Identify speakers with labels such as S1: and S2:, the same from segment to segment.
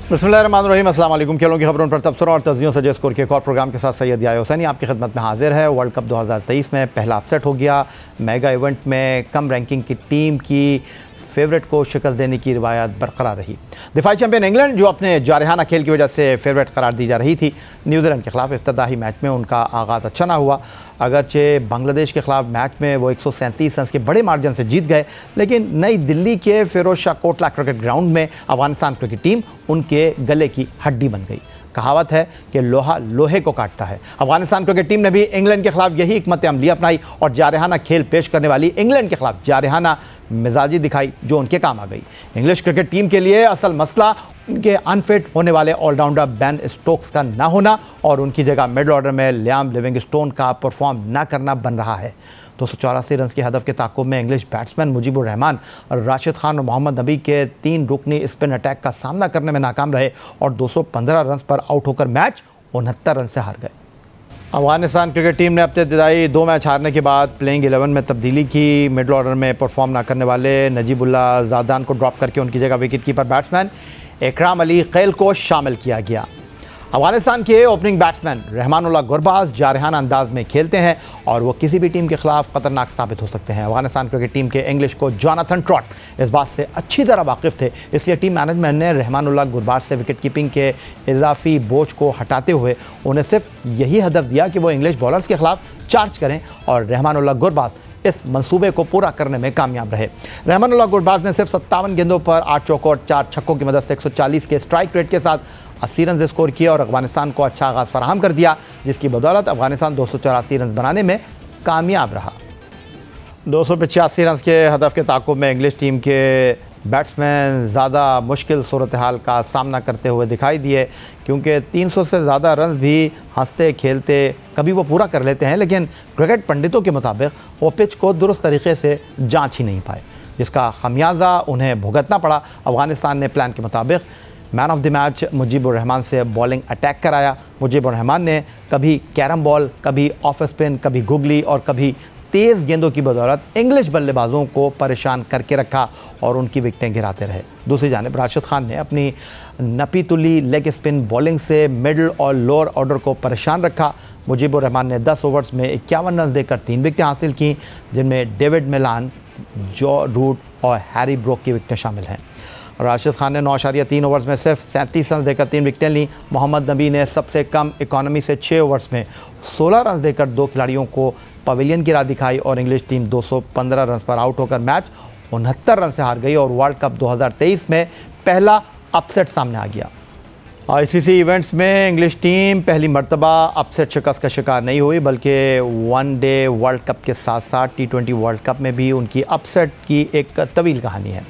S1: बिस्मिल्लाहिर्रहमानिर्रहीम, अस्सलाम वालेकुम। खेलों की खबरों पर तबसरों और तज्जियों से स्कोर के एक और प्रोग्राम के साथ सैयद याह्या हुसैनी आपकी खिदमत में हाजिर है। वर्ल्ड कप 2023 में पहला अपसेट हो गया। मेगा इवेंट में कम रैंकिंग की टीम की फेवरेट को शिकस्त देने की रिवायत बरकरार रही। दिफाई चैंपियन इंग्लैंड, जो अपने जारहाना खेल की वजह से फेवरेट करार दी जा रही थी, न्यूजीलैंड के खिलाफ इफ्तिताही मैच में उनका आगाज़ अच्छा ना हुआ। अगरचे बांग्लादेश के खिलाफ मैच में वो 137 रन के बड़े मार्जिन से जीत गए, लेकिन नई दिल्ली के फिरोज शाह कोटला क्रिकेट ग्राउंड में अफगानिस्तान क्रिकेट टीम उनके गले की हड्डी बन गई। कहावत है कि लोहा लोहे को काटता है। अफगानिस्तान क्रिकेट टीम ने भी इंग्लैंड के खिलाफ यही हिकमत अमली अपनाई और जारहाना खेल पेश करने वाली इंग्लैंड के खिलाफ जारहाना मिजाजी दिखाई, जो उनके काम आ गई। इंग्लिश क्रिकेट टीम के लिए असल मसला उनके अनफिट होने वाले ऑलराउंडर बेन स्टोक्स का ना होना और उनकी जगह मिडल ऑर्डर में लियाम लिविंगस्टोन का परफॉर्म ना करना बन रहा है। 284 रन के हदफ के ताक़ुब में इंग्लिश बैट्समैन मुजीबुर रहमान और राशिद खान और मोहम्मद नबी के 3 रुकनी स्पिन अटैक का सामना करने में नाकाम रहे और 215 रन पर आउट होकर मैच 69 रन से हार गए। अफगानिस्तान क्रिकेट टीम ने अपने इब्तिदाई 2 मैच हारने के बाद प्लेइंग 11 में तब्दीली की। मिडल ऑर्डर में परफॉर्म ना करने वाले नजीबुल्लाह ज़ादान को ड्रॉप करके उनकी जगह विकेट कीपर बैट्समैन इकराम अली कैल को शामिल किया गया। अफगानिस्तान के ओपनिंग बैट्समैन रहमानुल्लाह गुरबाज जारहाना अंदाज में खेलते हैं और वो किसी भी टीम के खिलाफ खतरनाक साबित हो सकते हैं। अफगानिस्तान क्रिकेट टीम के इंग्लिश को जोनाथन ट्रॉट इस बात से अच्छी तरह वाकिफ़ थे, इसलिए टीम मैनेजमेंट ने रहमानुल्लाह गुरबाज से विकेट कीपिंग के इजाफी बोझ को हटाते हुए उन्हें सिर्फ यही हदफ दिया कि वो इंग्लिश बॉलर्स के खिलाफ चार्ज करें और रहमानुल्लाह गुरबाज इस मंसूबे को पूरा करने में कामयाब रहे। रहमानुल्लाह गुरबाज ने सिर्फ 57 गेंदों पर 8 चौकों और 4 छक्कों की मदद से 140 के स्ट्राइक रेट के साथ 80 रन स्कोर किए और अफगानिस्तान को अच्छा आगाज़ फराहम कर दिया, जिसकी बदौलत अफगानिस्तान 284 रन बनाने में कामयाब रहा। 285 रन के हदफ के ताक़ुब में इंग्लिश टीम के बैट्समैन ज़्यादा मुश्किल सूरत हाल का सामना करते हुए दिखाई दिए, क्योंकि 300 से ज़्यादा रन भी हंसते खेलते कभी वो पूरा कर लेते हैं, लेकिन क्रिकेट पंडितों के मुताबिक वो पिच को दुरुस्त तरीके से जांच ही नहीं पाए, जिसका खमियाजा उन्हें भुगतना पड़ा। अफगानिस्तान ने प्लान के मुताबिक man of the match Mujeebur Rahman से बॉलिंग अटैक कराया। मुजीबुर रहमान ने कभी कैरम बॉल, कभी ऑफ स्पिन, कभी गुगली और कभी तेज़ गेंदों की बदौलत इंग्लिश बल्लेबाजों को परेशान करके रखा और उनकी विकेटें गिराते रहे। दूसरी जानिब राशिद खान ने अपनी नपी तुली लेग स्पिन बॉलिंग से मिडल और लोअर ऑर्डर को परेशान रखा। मुजीबुर रहमान ने 10 ओवर्स में 51 रन देकर 3 विकेटें हासिल की, जिनमें डेविड मिलान, जॉ रूट और हैरी ब्रोक की विकेटें शामिल हैं। राशिद खान ने 9.3 ओवर्स में सिर्फ 37 रन देकर 3 विकेटें लीं। मोहम्मद नबी ने सबसे कम इकॉनमी से 6 ओवर्स में 16 रन देकर 2 खिलाड़ियों को पवेलियन की राह दिखाई और इंग्लिश टीम 215 रन पर आउट होकर मैच 69 रन से हार गई और वर्ल्ड कप 2023 में पहला अपसेट सामने आ गया। आईसीसी इवेंट्स में इंग्लिश टीम पहली मर्तबा अपसेट शिकस्त का शिकार नहीं हुई, बल्कि वनडे वर्ल्ड कप के साथ साथ T20 वर्ल्ड कप में भी उनकी अपसेट की एक तवील कहानी है।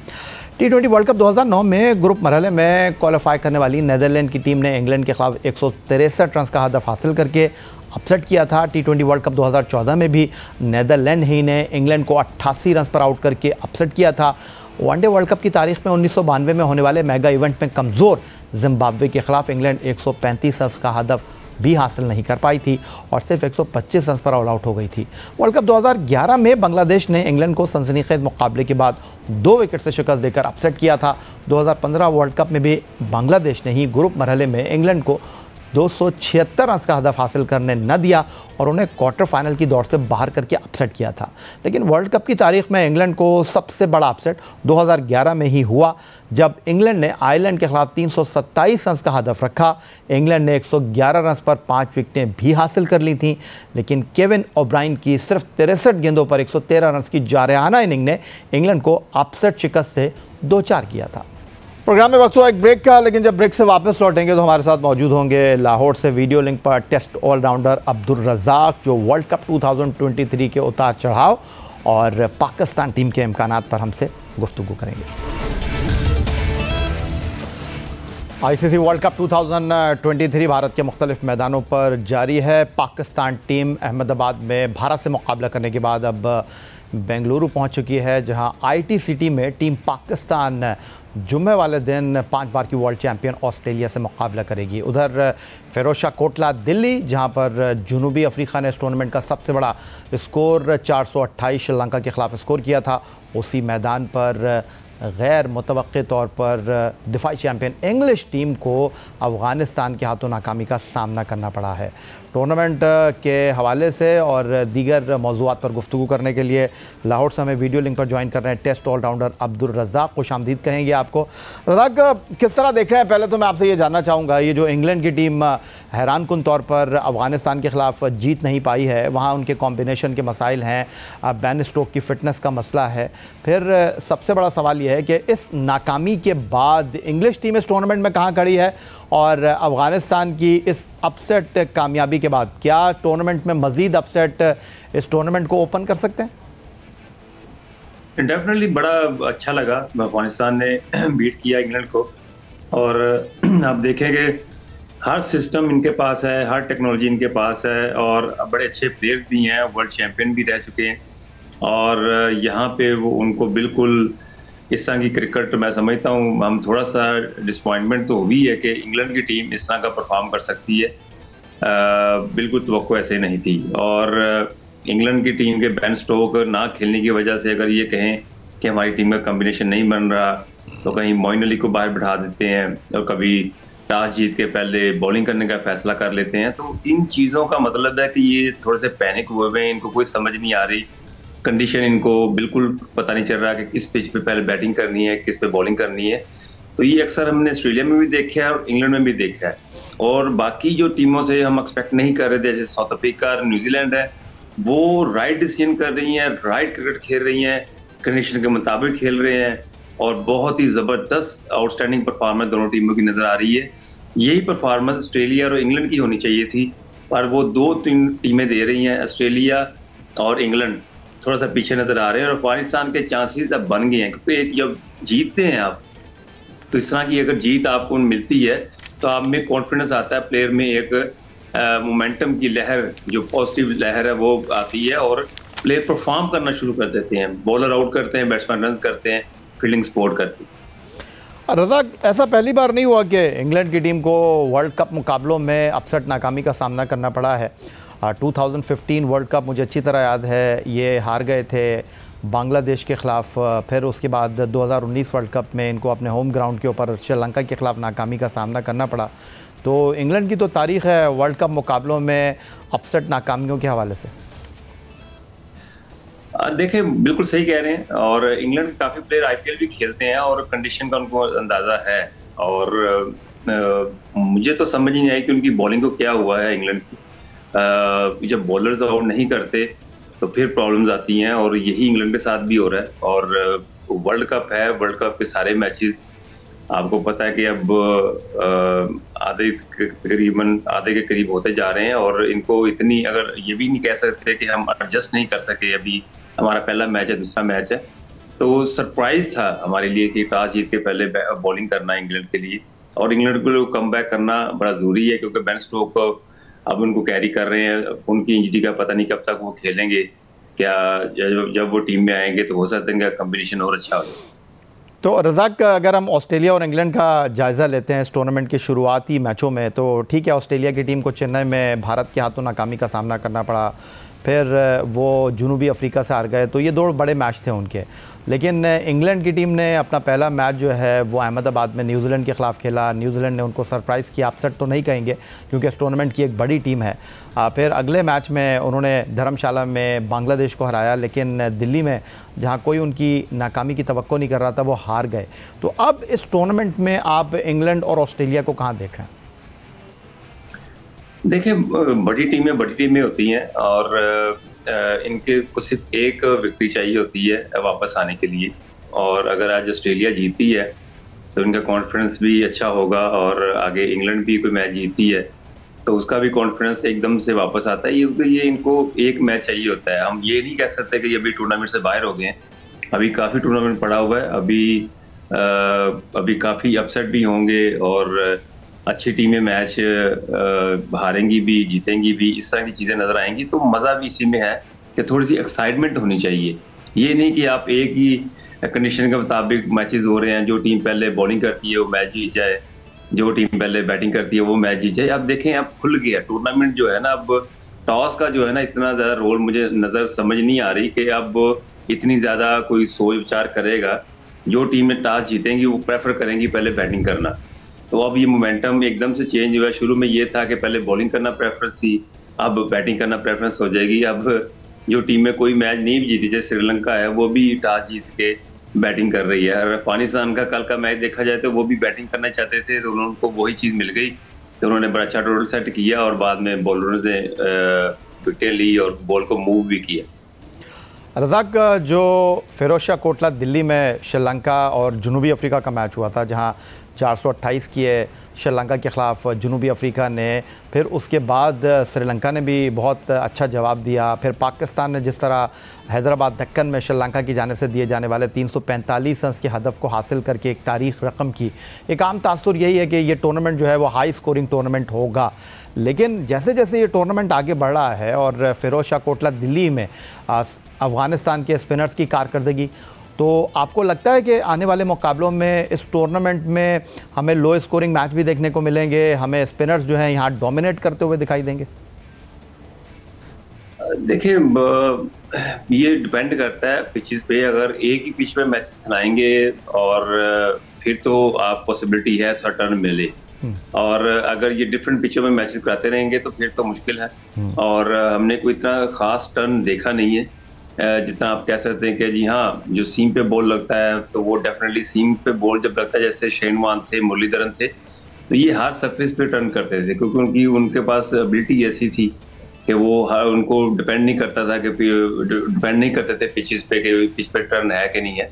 S1: T20 वर्ल्ड कप 2009 में ग्रुप मरहले में क्वालिफाई करने वाली नीदरलैंड की टीम ने इंग्लैंड के खिलाफ 163 रन का हदफ हासिल करके अपसेट किया था। T20 वर्ल्ड कप 2014 में भी नीदरलैंड ही ने इंग्लैंड को 88 रन पर आउट करके अपसेट किया था। वनडे वर्ल्ड कप की तारीख में 1992 में होने वाले मेगा इवेंट में कमज़ोर जिम्बाब्वे के खिलाफ इंग्लैंड 135 रन का हदफ भी हासिल नहीं कर पाई थी और सिर्फ 125 रन पर ऑल आउट हो गई थी। वर्ल्ड कप 2011 में बांग्लादेश ने इंग्लैंड को सनसनीखेज मुकाबले के बाद 2 विकेट से शिकस्त देकर अपसेट किया था। 2015 वर्ल्ड कप में भी बांग्लादेश ने ही ग्रुप मरहले में इंग्लैंड को 276 रन का हदफ हासिल करने न दिया और उन्हें क्वार्टर फाइनल की दौड़ से बाहर करके अपसेट किया था। लेकिन वर्ल्ड कप की तारीख में इंग्लैंड को सबसे बड़ा अपसेट 2011 में ही हुआ, जब इंग्लैंड ने आयरलैंड के खिलाफ 327 रन का हदफ रखा। इंग्लैंड ने 111 रन पर 5 विकेटें भी हासिल कर ली थीं, लेकिन केविन ओब्राइन की सिर्फ 63 गेंदों पर 113 रन की जारहाना इनिंग ने इंग्लैंड को अपसेट शिकस्त से 2-4 किया था। प्रोग्राम में वक्त हुआ एक ब्रेक का, लेकिन जब ब्रेक से वापस लौटेंगे तो हमारे साथ मौजूद होंगे लाहौर से वीडियो लिंक पर टेस्ट ऑलराउंडर अब्दुल रज़ाक, जो वर्ल्ड कप 2023 के उतार चढ़ाव और पाकिस्तान टीम के इम्कानात पर हमसे गुफ्तगू करेंगे। आईसीसी वर्ल्ड कप 2023 भारत के मुख्तलिफ मैदानों पर जारी है। पाकिस्तान टीम अहमदाबाद में भारत से मुकाबला करने के बाद अब बेंगलुरु पहुंच चुकी है, जहां ITCT में टीम पाकिस्तान जुम्मे वाले दिन 5 बार की वर्ल्ड चैंपियन ऑस्ट्रेलिया से मुकाबला करेगी। उधर फिरोज शाह कोटला दिल्ली, जहां पर जनूबी अफ्रीका ने इस टूर्नामेंट का सबसे बड़ा स्कोर 428 श्रीलंका के खिलाफ स्कोर किया था, उसी मैदान पर गैर मुतवक्के तौर पर दिफाई चैम्पियन इंग्लिश टीम को अफ़गानिस्तान के हाथों नाकामी का सामना करना पड़ा है। टूर्नामेंट के हवाले से और दीगर मौज़ूआत पर गुफ्तगू करने के लिए लाहौर से हमें वीडियो लिंक पर ज्वाइन कर रहे हैं टेस्ट ऑलराउंडर अब्दुल रज़ाक। खुशामदीद कहेंगे आपको। रज़ाक, किस तरह देख रहे हैं? पहले तो मैं आपसे ये जानना चाहूँगा, ये जो इंग्लैंड की टीम हैरान कुन तौर पर अफ़गानिस्तान के ख़िलाफ़ जीत नहीं पाई है, वहाँ उनके कॉम्बिनेशन के मसाइल हैं, बेन स्टोक की फ़िटनेस का मसला है। फिर सबसे बड़ा सवाल यह है कि इस नाकामी के बाद इंग्लिश टीम इस टूर्नामेंट में कहाँ खड़ी है, और अफ़गानिस्तान की इस अपसेट कामयाबी के बाद क्या टूर्नामेंट में मज़ीद अपसेट इस टूर्नामेंट को ओपन कर सकते हैं?
S2: डेफिनेटली बड़ा अच्छा लगा अफगानिस्तान ने बीट किया इंग्लैंड को। और आप देखेंगे हर सिस्टम इनके पास है, हर टेक्नोलॉजी इनके पास है, और बड़े अच्छे प्लेयर भी हैं, वर्ल्ड चैंपियन भी रह चुके हैं। और यहाँ पे वो उनको बिल्कुल इस तरह की क्रिकेट मैं समझता हूँ, हम थोड़ा सा डिसपॉइंटमेंट तो हुई है कि इंग्लैंड की टीम इस तरह का परफॉर्म कर सकती है। बिल्कुल तवक्को ऐसे नहीं थी। और इंग्लैंड की टीम के बेन स्टोक ना खेलने की वजह से अगर ये कहें कि हमारी टीम का कॉम्बिनेशन नहीं बन रहा, तो कहीं मोइन अली को बाहर बिठा देते हैं और कभी टॉस जीत के पहले बॉलिंग करने का फैसला कर लेते हैं। तो इन चीज़ों का मतलब है कि ये थोड़े से पैनिक हुए हुए हैं, इनको कोई समझ नहीं आ रही कंडीशन, इनको बिल्कुल पता नहीं चल रहा कि किस पिच पे पहले बैटिंग करनी है, किस पे बॉलिंग करनी है। तो ये अक्सर हमने ऑस्ट्रेलिया में भी देखा है और इंग्लैंड में भी देखा है। और बाकी जो टीमों से हम एक्सपेक्ट नहीं कर रहे थे, जैसे साउथ अफ्रीका और न्यूजीलैंड है, वो राइट डिसीजन कर रही हैं, राइट क्रिकेट खेल रही हैं, कंडीशन के मुताबिक खेल रहे हैं, और बहुत ही ज़बरदस्त आउटस्टैंडिंग परफॉर्मेंस दोनों टीमों की नज़र आ रही है। यही परफॉर्मेंस ऑस्ट्रेलिया और इंग्लैंड की होनी चाहिए थी, पर वो दो टीमें दे रही हैं, ऑस्ट्रेलिया और इंग्लैंड थोड़ा सा पीछे नज़र आ रहे हैं। और अफगानिस्तान के चांसेस अब बन गए हैं, क्योंकि जब जीतते हैं आप, तो इस तरह की अगर जीत आपको मिलती है तो आप में कॉन्फिडेंस आता है, प्लेयर में एक मोमेंटम की लहर, जो पॉजिटिव लहर है वो आती है, और प्लेयर परफॉर्म करना शुरू कर देते हैं, बॉलर आउट करते हैं, बैट्समैन रन करते हैं, फील्डिंग सपोर्ट करती है।
S1: रज़ाक, ऐसा पहली बार नहीं हुआ कि इंग्लैंड की टीम को वर्ल्ड कप मुकाबलों में अपसेट नाकामी का सामना करना पड़ा है। 2015 वर्ल्ड कप मुझे अच्छी तरह याद है, ये हार गए थे बांग्लादेश के ख़िलाफ़। फिर उसके बाद 2019 वर्ल्ड कप में इनको अपने होम ग्राउंड के ऊपर श्रीलंका के ख़िलाफ़ नाकामी का सामना करना पड़ा। तो इंग्लैंड की तो तारीख़ है वर्ल्ड कप मुकाबलों में अपसेट नाकामियों के हवाले से।
S2: देखें, बिल्कुल सही कह रहे हैं, और इंग्लैंड के काफ़ी प्लेयर IPL भी खेलते हैं और कंडीशन का उनको अंदाज़ा है। और मुझे तो समझ ही नहीं आई कि उनकी बॉलिंग को क्या हुआ है इंग्लैंड की। जब बॉलर्स आउट नहीं करते तो फिर प्रॉब्लम्स आती हैं, और यही इंग्लैंड के साथ भी हो रहा है। और वर्ल्ड कप है, वर्ल्ड कप के सारे मैचेस आपको पता है कि अब तकरीबन आधे के करीब होते जा रहे हैं, और इनको इतनी, अगर ये भी नहीं कह सकते कि हम एडजस्ट नहीं कर सके, अभी हमारा पहला मैच है, दूसरा मैच है। तो सरप्राइज था हमारे लिए कि टॉस जीत के पहले बॉलिंग करना इंग्लैंड के लिए, और इंग्लैंड को कम बैक करना बड़ा ज़रूरी है, क्योंकि बेन स्टोक अब उनको कैरी कर रहे हैं। उनकी इंजरी का पता नहीं कब तक वो खेलेंगे, क्या जब वो टीम में आएंगे तो हो सकता है इनका कॉम्बिनेशन और अच्छा हो जाए।
S1: तो रज़ाक, अगर हम ऑस्ट्रेलिया और इंग्लैंड का जायज़ा लेते हैं इस टूर्नामेंट के शुरुआती मैचों में, तो ठीक है, ऑस्ट्रेलिया की टीम को चेन्नई में भारत के हाथों नाकामी का सामना करना पड़ा, फिर वो जनूबी अफ्रीका से हार गए, तो ये दो बड़े मैच थे उनके। लेकिन इंग्लैंड की टीम ने अपना पहला मैच जो है वो अहमदाबाद में न्यूजीलैंड के ख़िलाफ़ खेला। न्यूजीलैंड ने उनको सरप्राइज़ किया, अपसेट तो नहीं कहेंगे क्योंकि इस टूर्नामेंट की एक बड़ी टीम है। फिर अगले मैच में उन्होंने धर्मशाला में बांग्लादेश को हराया, लेकिन दिल्ली में जहाँ कोई उनकी नाकामी की तवक्को नहीं कर रहा था वो हार गए। तो अब इस टूर्नामेंट में आप इंग्लैंड और ऑस्ट्रेलिया को कहाँ देख रहे हैं?
S2: देखिए, बड़ी टीमें होती हैं, और इनके को सिर्फ एक विक्ट्री चाहिए होती है वापस आने के लिए। और अगर आज ऑस्ट्रेलिया जीती है तो इनका कॉन्फिडेंस भी अच्छा होगा, और आगे इंग्लैंड भी कोई मैच जीती है तो उसका भी कॉन्फिडेंस एकदम से वापस आता है। ये इनको एक मैच चाहिए होता है। हम ये नहीं कह सकते कि ये अभी टूर्नामेंट से बाहर हो गए हैं, अभी काफ़ी टूर्नामेंट पड़ा हुआ है, अभी काफ़ी अपसेट भी होंगे, और अच्छी टीमें मैच हारेंगी भी, जीतेंगी भी, इस तरह की चीज़ें नज़र आएंगी। तो मज़ा भी इसी में है कि थोड़ी सी एक्साइटमेंट होनी चाहिए। ये नहीं कि आप एक ही कंडीशन के मुताबिक मैचेस हो रहे हैं, जो टीम पहले बॉलिंग करती है वो मैच जीत जाए, जो टीम पहले बैटिंग करती है वो मैच जीत जाए। आप देखें, अब खुल गया टूर्नामेंट जो है ना, अब टॉस का जो है ना इतना ज़्यादा रोल मुझे नज़र समझ नहीं आ रही कि अब इतनी ज़्यादा कोई सोच विचार करेगा जो टीमें टॉस जीतेंगी वो प्रेफर करेंगी पहले बैटिंग करना। तो अब ये मोमेंटम एकदम से चेंज हुआ। शुरू में ये था कि पहले बॉलिंग करना प्रेफरेंस थी, अब बैटिंग करना प्रेफरेंस हो जाएगी। अब जो टीमें कोई मैच नहीं भी जीती, जैसे श्रीलंका है, वो भी टॉस जीत के बैटिंग कर रही है। और अफगानिस्तान का कल का मैच देखा जाए तो वो भी बैटिंग करना चाहते थे, तो उनको वही चीज़ मिल गई, तो उन्होंने बड़ा अच्छा टोटल सेट किया और बाद में बॉलरों ने विकेट ली और बॉल को मूव भी किया।
S1: रज़ाक, जो फिरोजशाह कोटला दिल्ली में श्रीलंका और जनूबी अफ्रीका का मैच हुआ था, जहां 428 किए श्रीलंका के ख़िलाफ़ जनूबी अफ्रीका ने, फिर उसके बाद श्रीलंका ने भी बहुत अच्छा जवाब दिया। फिर पाकिस्तान ने जिस तरह हैदराबाद दक्कन में श्रीलंका की जानिब से दिए जाने वाले 345 रन्स के हदफ को हासिल करके एक तारीख रकम की। एक आम तासुर यही है कि ये टूर्नामेंट जो है वो हाई स्कोरिंग टूर्नामेंट होगा, लेकिन जैसे जैसे ये टूर्नामेंट आगे बढ़ रहा है और फिरोजशाह कोटला दिल्ली में अफ़गानिस्तान के स्पिनर्स की कारकर्दगी, तो आपको लगता है कि आने वाले मुकाबलों में इस टूर्नामेंट में हमें लो स्कोरिंग मैच भी देखने को मिलेंगे, हमें स्पिनर्स जो हैं यहाँ डोमिनेट करते हुए दिखाई देंगे?
S2: देखिए, ये डिपेंड करता है पिचेस पे। अगर एक ही पिच पे मैच खिलाएंगे और फिर तो आप पॉसिबिलिटी है थोड़ा टर्न मिले, और अगर ये डिफरेंट पिचों में मैचेस कराते रहेंगे तो फिर तो मुश्किल है। और हमने कोई इतना खास टर्न देखा नहीं है जितना आप कह सकते हैं कि जी हाँ, जो सीम पे बॉल लगता है तो वो डेफिनेटली सीम पे बॉल जब लगता है, जैसे शेन वॉर्न थे, मुरलीधरन थे, तो ये हर सरफेस पे टर्न करते थे, क्योंकि उनके पास एबिलिटी ऐसी थी कि वो उनको डिपेंड नहीं करता था कि डिपेंड नहीं करते थे पिचेस पे कि पिच पे टर्न है कि नहीं है।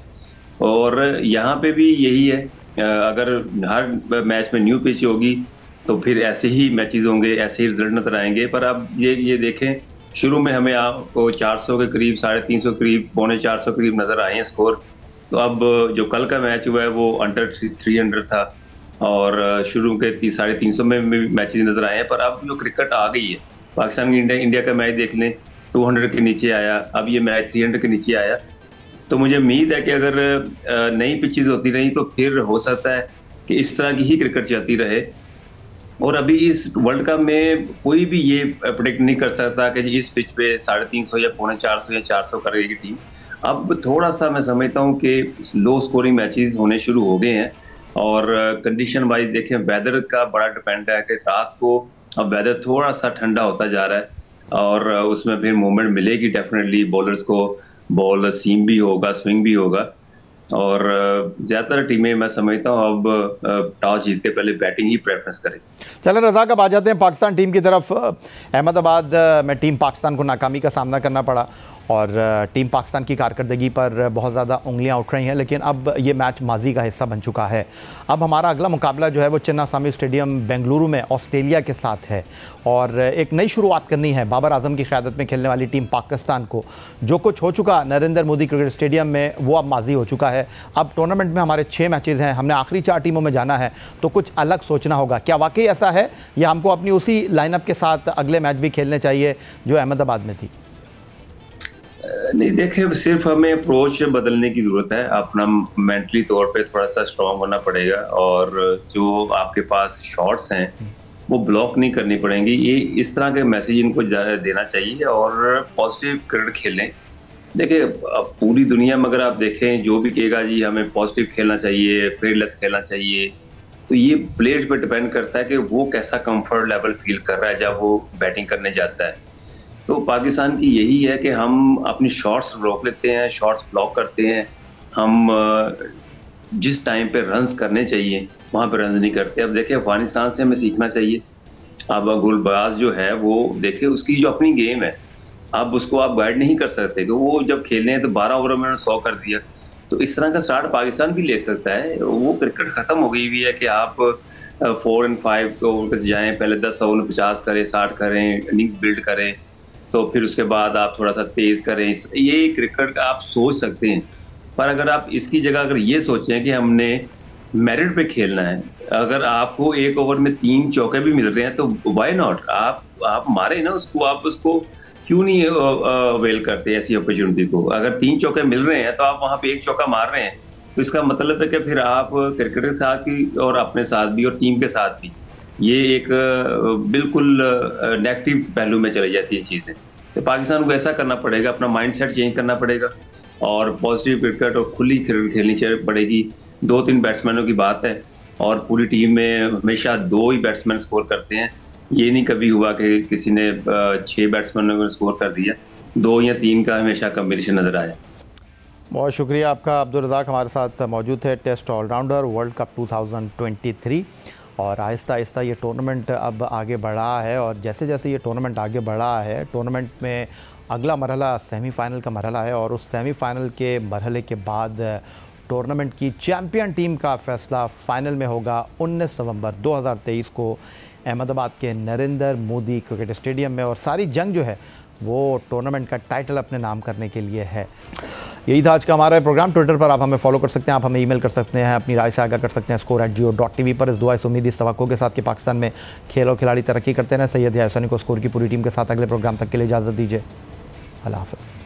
S2: और यहाँ पे भी यही है, अगर हर मैच में न्यू पिच होगी तो फिर ऐसे ही मैचेस होंगे, ऐसे ही रिजल्ट नजर आएंगे। पर अब ये देखें, शुरू में हमें आपको 400 के करीब, 350 करीब, 450 करीब नजर आए हैं स्कोर। तो अब जो कल का मैच हुआ है वो अंडर 300 था, और शुरू के 350 में मैचेस नजर आए हैं। पर अब जो क्रिकेट आ गई है, पाकिस्तान की इंडिया का मैच देख लें, 200 के नीचे आया, अब ये मैच 300 के नीचे आया। तो मुझे उम्मीद है कि अगर नई पिचेस होती रही तो फिर हो सकता है कि इस तरह की ही क्रिकेट चलती रहे। और अभी इस वर्ल्ड कप में कोई भी ये प्रेडिक्ट नहीं कर सकता कि इस पिच पे 350 या 450 या 400 करेगी टीम। अब थोड़ा सा मैं समझता हूँ कि लो स्कोरिंग मैचेस होने शुरू हो गए हैं, और कंडीशन वाइज देखें, वेदर का बड़ा डिपेंड है कि रात को अब वेदर थोड़ा सा ठंडा होता जा रहा है और उसमें फिर मूवमेंट मिलेगी डेफिनेटली, बॉलर्स को बॉल सीम भी होगा, स्विंग भी होगा। और ज़्यादातर टीमें मैं समझता हूँ अब टॉस जीत के पहले बैटिंग ही प्रेफरेंस करें।
S1: चलें रज़ाक, अब आ जाते हैं पाकिस्तान टीम की तरफ। अहमदाबाद में टीम पाकिस्तान को नाकामी का सामना करना पड़ा और टीम पाकिस्तान की कारकर्दगी पर बहुत ज़्यादा उंगलियां उठ रही हैं, लेकिन अब ये मैच माजी का हिस्सा बन चुका है। अब हमारा अगला मुकाबला जो है वो चिन्नास्वामी स्टेडियम बेंगलुरु में ऑस्ट्रेलिया के साथ है और एक नई शुरुआत करनी है बाबर आजम की क़यादत में खेलने वाली टीम पाकिस्तान को। जो कुछ हो चुका नरेंद्र मोदी क्रिकेट स्टेडियम में वो अब माजी हो चुका है। अब टूर्नामेंट में हमारे 6 मैचेज़ हैं, हमने आखिरी 4 टीमों में जाना है, तो कुछ अलग सोचना होगा। क्या वाकई ऐसा है या हमको अपनी उसी लाइनअप के साथ अगले मैच भी खेलने चाहिए जो अहमदाबाद में थी?
S2: नहीं, देखिए, सिर्फ हमें अप्रोच बदलने की ज़रूरत है। अपना मेंटली तौर पे थोड़ा सा स्ट्रॉन्ग होना पड़ेगा और जो आपके पास शॉट्स हैं वो ब्लॉक नहीं करनी पड़ेंगी। ये इस तरह के मैसेज इनको देना चाहिए और पॉजिटिव क्रिकेट खेलें। देखिए, पूरी दुनिया में अगर आप देखें, जो भी कहेगा जी हमें पॉजिटिव खेलना चाहिए, फेयरलेस खेलना चाहिए, तो ये प्लेयर्स पे डिपेंड करता है कि वो कैसा कंफर्ट लेवल फील कर रहा है जब वो बैटिंग करने जाता है। तो पाकिस्तान की यही है कि हम अपनी शॉट्स रोक लेते हैं, शॉट्स ब्लॉक करते हैं। हम जिस टाइम पे रन्स करने चाहिए वहाँ पे रन्स नहीं करते। अब देखिए, अफगानिस्तान से हमें सीखना चाहिए। अब गुलबाज जो है वो देखिए, उसकी जो अपनी गेम है, अब उसको आप गाइड नहीं कर सकते कि वो जब खेलने हैं तो 12 ओवर में 100 कर दिया। तो इस तरह का स्टार्ट पाकिस्तान भी ले सकता है। वो क्रिकेट ख़त्म हो गई हुई है कि आप 4 और 5 ओवर से जाएँ, पहले 10 ओवर में 50 करें, 60 करें, इनिंग्स बिल्ड करें, तो फिर उसके बाद आप थोड़ा सा तेज़ करें। ये क्रिकेट का आप सोच सकते हैं, पर अगर आप इसकी जगह अगर ये सोचें कि हमने मेरिट पे खेलना है, अगर आपको 1 ओवर में 3 चौके भी मिल रहे हैं तो व्हाई नॉट, आप मारे ना उसको, आप उसको क्यों नहीं अवेल करते ऐसी अपॉर्चुनिटी को। अगर 3 चौके मिल रहे हैं तो आप वहाँ पे 1 चौका मार रहे हैं, तो इसका मतलब है कि फिर आप क्रिकेट के साथ भी और अपने साथ भी और टीम के साथ भी ये एक बिल्कुल नेगेटिव पहलू में चली जाती है चीज़ें। तो पाकिस्तान को ऐसा करना पड़ेगा, अपना माइंडसेट चेंज करना पड़ेगा और पॉजिटिव क्रिकेट और खुली क्रिकेट खेलनी पड़ेगी। 2-3 बैट्समैनों की बात है और पूरी टीम में हमेशा 2 ही बैट्समैन स्कोर करते हैं। ये नहीं कभी हुआ कि किसी ने 6 बैट्समैनों को स्कोर कर दिया, 2 या 3 का हमेशा कॉम्बिनेशन नज़र आया।
S1: बहुत शुक्रिया आपका। अब्दुल रज़ाक हमारे साथ मौजूद थे, टेस्ट ऑलराउंडर, वर्ल्ड कप 2023। और आहिस्ता आहिस्ता ये टूर्नामेंट अब आगे बढ़ा है और जैसे जैसे ये टूर्नामेंट आगे बढ़ा है, टूर्नामेंट में अगला मरहला सेमीफ़ाइनल का मरहला है और उस सेमीफ़ाइनल के मरहले के बाद टूर्नामेंट की चैम्पियन टीम का फ़ैसला फ़ाइनल में होगा 19 नवंबर 2023 को अहमदाबाद के नरेंद्र मोदी क्रिकेट स्टेडियम में। और सारी जंग जो है वो टूर्नामेंट का टाइटल अपने नाम करने के लिए है। यही था आज का हमारा प्रोग्राम। ट्विटर पर आप हमें फॉलो कर सकते हैं, आप हमें ईमेल कर सकते हैं, अपनी राय से आगाह कर सकते हैं score@geo.tv पर। इस दुआ इस उम्मीद इस तवक्को के साथ कि पाकिस्तान में खेल और खिलाड़ी तरक्की करते रहें। सैयद याहिया हुसैनी को स्कोर की पूरी टीम के साथ अगले प्रोग्राम तक के लिए इजाज़त दीजिए। अल्लाह हाफ़िज़।